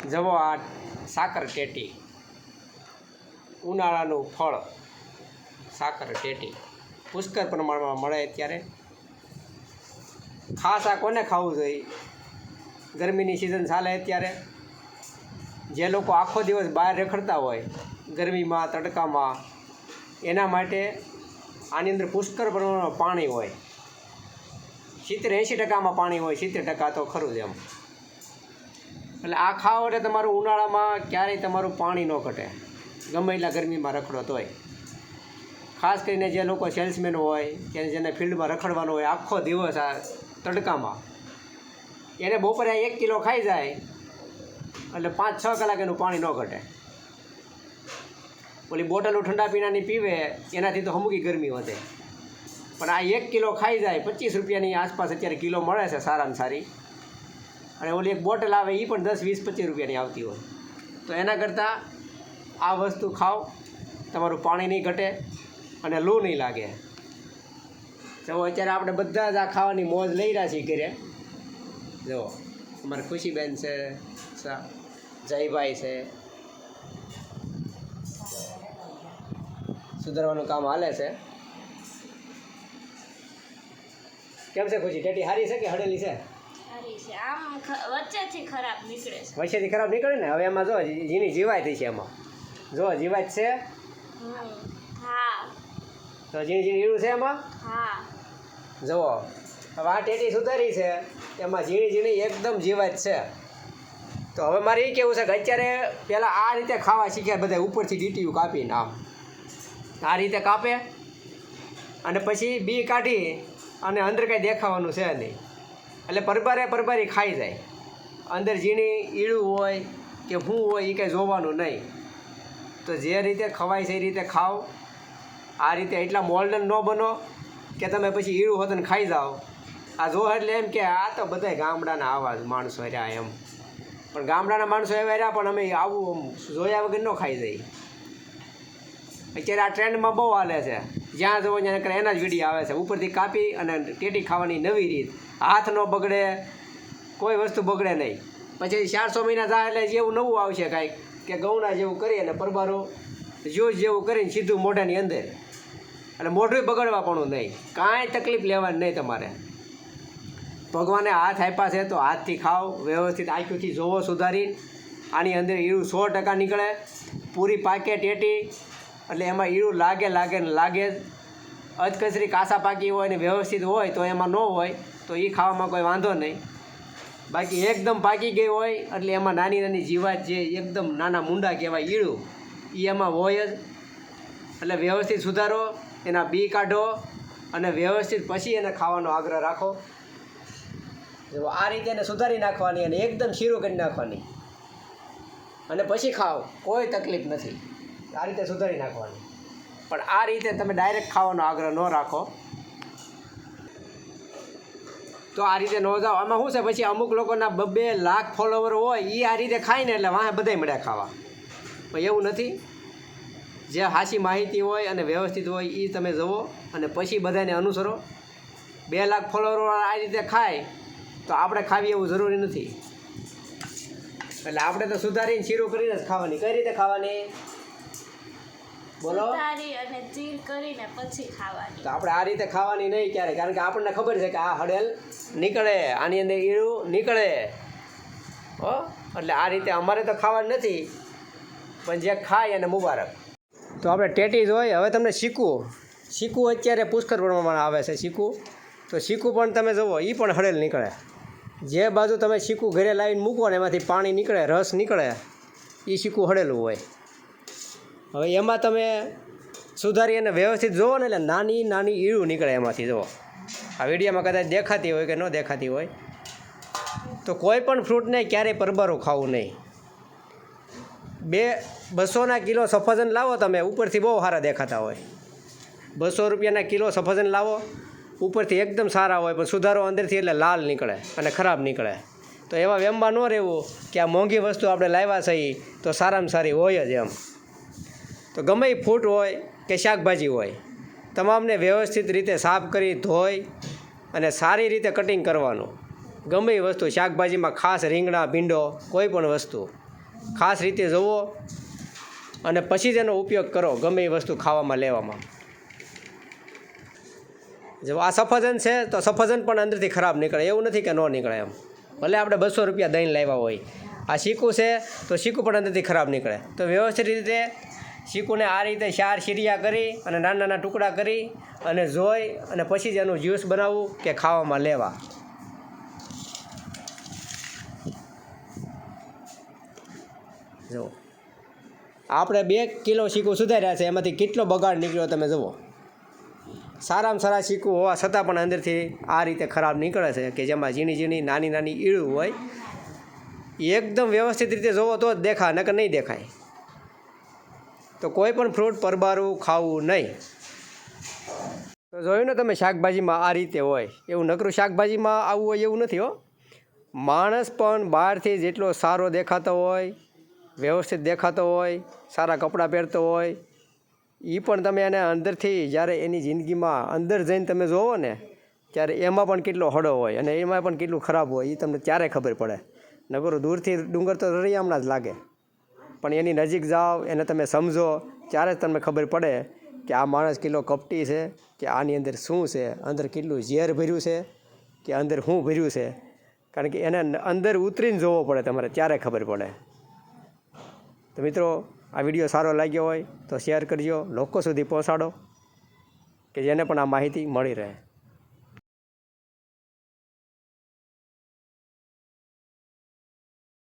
જવો આ સાકર ટેટી, ઉનાળાનું ફળ સાકર ટેટી પુષ્કળ પ્રમાણમાં મળે અત્યારે. ખાસ આ કોને ખાવું જોઈએ? ગરમીની સિઝન ચાલે અત્યારે. જે લોકો આખો દિવસ બહાર રખડતા હોય ગરમીમાં તડકામાં, એના માટે આની અંદર પુષ્કળ પ્રમાણમાં પાણી હોય. 70-80% પાણી હોય, 70% તો ખરું જ એમ. એટલે આ ખાઓ એટલે તમારું ઉનાળામાં ક્યારેય તમારું પાણી ન ઘટે, ગમે એટલા ગરમીમાં રખડો તોય. ખાસ કરીને જે લોકો સેલ્સમેન હોય કે જેને ફિલ્ડમાં રખડવાનું હોય આખો દિવસ આ તડકામાં, એને બપોરે 1 કિલો ખાઈ જાય એટલે 5-6 કલાક એનું પાણી ન ઘટે. ઓલી બોટલો ઠંડા પીણાની પીવે એનાથી તો હમુકી ગરમી વધે, પણ આ 1 કિલો ખાઈ જાય. 25 રૂપિયાની આસપાસ અત્યારે કિલો મળે છે સારામાં સારી, અને ઓલી એક બોટલ આવે એ પણ 10, 20, 25 રૂપિયાની આવતી હોય. તો એના કરતાં આ વસ્તુ ખાઓ, તમારું પાણી નહીં ઘટે અને લૂ નહીં લાગે. તો અત્યારે આપણે બધા જ આ ખાવાની મોજ લઈ રહ્યા છીએ ઘરે. જુઓ અમારે ખુશીબેન છે, જયભાઈ છે, સુધારવાનું કામ હાલે છે. કેમ છે ખુશી? ટેટી સારી છે કે હડેલી છે? આમ વચ્ચેથી ખરાબ નીકળે છે. વચ્ચેથી ખરાબ નીકળે ને. હવે એમાં જો જીની જીવાય થઈ છે, એમાં જો જીવાય છે. હા, તો જીની ઈળું છે એમાં. હા, જુઓ હવે આ ટેટી સુધારી છે, એમાં ઝીણી એકદમ જીવાત છે. તો હવે મારે એ કહેવું છે કે અત્યારે પહેલાં આ રીતે ખાવા શીખ્યા બધા, ઉપરથી ડીટીયું કાપીને આમ આ રીતે કાપે અને પછી બી કાઢી અને અંદર કાંઈ દેખાવાનું છે નહીં, એટલે પરબારી ખાઈ જાય. અંદર ઝીણી ઈળું હોય કે શું હોય એ કંઈ જોવાનું નહીં. તો જે રીતે ખવાય છે એ રીતે ખાઓ. આ રીતે એટલા મોલ્ડન ન બનો કે તમે પછી ઈળું હોતને ખાઈ જાઓ. આ જો એટલે એમ કે આ તો બધા ગામડાના આવા જ માણસો રહ્યા એમ, પણ ગામડાના માણસો એવા રહ્યા પણ અમે આવું જોયા વગર ન ખાઈ જઈએ. અત્યારે આ ટ્રેન્ડમાં બહુ હાલે છે, જ્યાં જવો ત્યાં એના જ વિડીયો આવે છે. ઉપરથી કાપી અને ટેટી ખાવાની નવી રીત, હાથ ન બગડે, કોઈ વસ્તુ બગડે નહીં. પછી 400 મહિના જાય એટલે જેવું નવું આવશે કાંઈક કે ગૌણા જેવું કરી અને પરબારો જ્યુસ જેવું કરીને સીધું મોઢાની અંદર, એટલે મોઢું બગડવા પણ નહીં, કાંઈ તકલીફ લેવાની નહીં તમારે. ભગવાને હાથ આપ્યા છે તો હાથથી ખાઓ, વ્યવસ્થિત આંખોથી જોવો સુધારીને. આની અંદર ઈળું 100% નીકળે, પૂરી પાકે ટેટી, એટલે એમાં ઈળું લાગે ને લાગે જ. અધકચરી કાસા પાકી હોય ને વ્યવસ્થિત હોય તો એમાં ન હોય તો એ ખાવામાં કોઈ વાંધો નહીં. બાકી એકદમ પાકી ગઈ હોય એટલે એમાં નાની જીવાત, જે એકદમ નાના મૂંડા કહેવાય ઈળું, એ એમાં હોય જ. એટલે વ્યવસ્થિત સુધારો, એના બી કાઢો અને વ્યવસ્થિત પછી એને ખાવાનો આગ્રહ રાખો. જો આ રીતે એને સુધારી નાખવાની અને એકદમ શીરું કરી નાખવાની અને પછી ખાઓ, કોઈ તકલીફ નથી. આ રીતે સુધારી નાખવાની, પણ આ રીતે તમે ડાયરેક્ટ ખાવાનો આગ્રહ ન રાખો. તો આ રીતે ન જાઓ. આમાં શું છે, પછી અમુક લોકોના 2-2 લાખ ફોલોવર હોય એ આ રીતે ખાય ને એટલે વાંહે બધાય મળ્યા ખાવા. પણ એવું નથી. જે સાચી માહિતી હોય અને વ્યવસ્થિત હોય એ તમે જુઓ અને પછી બધાને અનુસરો. 2 લાખ ફોલોવર આ રીતે ખાય તો આપણે ખાવી એવું જરૂરી નથી. એટલે આપણે તો સુધારીને શીરું કરીને જ ખાવાની. કઈ રીતે ખાવાની બોલો? સુધારી અને ચીર કરીને પછી ખાવાની. તો આપણે આ રીતે ખાવાની નહીં ક્યારે, કારણ કે આપણને ખબર છે કે આ હડેલ નીકળે, આની અંદર ઈળું નીકળે. હો, એટલે આ રીતે અમારે તો ખાવાની નથી, પણ જે ખાય એને મુબારક. તો આપણે ટેટી જોઈએ. હવે તમને શીકું અત્યારે પુષ્કળ પ્રમાણમાં આવે છે શીકું. તો શીકું પણ તમે જુઓ, એ પણ હડેલ નીકળે. જે બાજુ તમે શીકું ઘરે લાવીને મૂકો ને એમાંથી પાણી નીકળે, રસ નીકળે, એ શીકું હડેલું હોય. હવે એમાં તમે સુધારી અને વ્યવસ્થિત જુઓ ને એટલે નાની ઈળું નીકળે એમાંથી. જુઓ આ વિડીયોમાં કદાચ દેખાતી હોય કે ન દેખાતી હોય. તો કોઈ પણ ફ્રૂટને ક્યારેય પરબારું ખાવું નહીં. 200 કિલો સફરજન લાવો તમે, ઉપરથી બહુ સારા દેખાતા હોય. 200 રૂપિયાના કિલો સફરજન લાવો, ઉપરથી એકદમ સારા હોય, પણ સુધારો અંદરથી એટલે લાલ નીકળે અને ખરાબ નીકળે. તો એવા વેમમાં ન રહેવું કે આ મોંઘી વસ્તુ આપણે લાવ્યા છીએ તો સારામાં સારી હોય જ એમ. તો ગમે એ ફ્રૂટ હોય કે શાકભાજી હોય, તમામને વ્યવસ્થિત રીતે સાફ કરી ધોઈ અને સારી રીતે કટિંગ કરવાનું. ગમે એ વસ્તુ, શાકભાજીમાં ખાસ રીંગણા, ભીંડો, કોઈ પણ વસ્તુ ખાસ રીતે જુઓ અને પછી જ એનો ઉપયોગ કરો ગમે એ વસ્તુ ખાવામાં લેવામાં. જો આ સફરજન છે તો સફરજન પણ અંદરથી ખરાબ નીકળે, એવું નથી કે ન નીકળે એમ. ભલે આપણે 200 રૂપિયા દઈને લાવ્યા હોય. આ શીકું છે તો શીકું પણ અંદરથી ખરાબ નીકળે. તો વ્યવસ્થિત રીતે શીકુને આ રીતે 4 શીરિયા કરી અને નાના નાના ટુકડા કરી અને જોઈ અને પછી જ એનું જ્યુસ બનાવવું કે ખાવામાં લેવા. જો આપણે 2 કિલો શીકું સુધાર્યા છે, એમાંથી કેટલો બગાડ નીકળ્યો તમે જુઓ. સારામાં સારા શીકું હોવા છતાં પણ અંદરથી આ રીતે ખરાબ નીકળે છે કે જેમાં ઝીણી ઝીણી નાની નાની ઈળું હોય. એકદમ વ્યવસ્થિત રીતે જોવો તો જ દેખાય, નકર નહીં દેખાય. તો કોઈ પણ ફ્રૂટ પરબારું ખાવું નહીં. તો જોયું ને તમે, શાકભાજીમાં આ રીતે હોય. એવું નકરું શાકભાજીમાં આવું હોય એવું નથી હો. માણસ પણ બહારથી જેટલો સારો દેખાતો હોય, વ્યવસ્થિત દેખાતો હોય, સારા કપડાં પહેરતો હોય, એ પણ તમે એને અંદરથી જ્યારે એની જિંદગીમાં અંદર જઈને તમે જોવો ને ત્યારે એમાં પણ કેટલો હળો હોય અને એમાં પણ કેટલું ખરાબ હોય એ તમને ત્યારે ખબર પડે. નકરું દૂરથી ડુંગર તો રળિયામણા જ લાગે, પણ એની નજીક જાઓ, એને તમે સમજો ત્યારે જ તમને ખબર પડે કે આ માણસ કેટલો કપટી છે, કે આની અંદર શું છે, અંદર કેટલું ઝેર ભર્યું છે, કે અંદર શું ભર્યું છે. કારણ કે એને અંદર ઉતરીને જોવો પડે તમારે, ત્યારે ખબર પડે. તો મિત્રો, આ વિડીયો સારો લાગ્યો હોય તો શેર કરજો, લોકો સુધી પહોંચાડો કે જેને પણ આ માહિતી મળી રહે.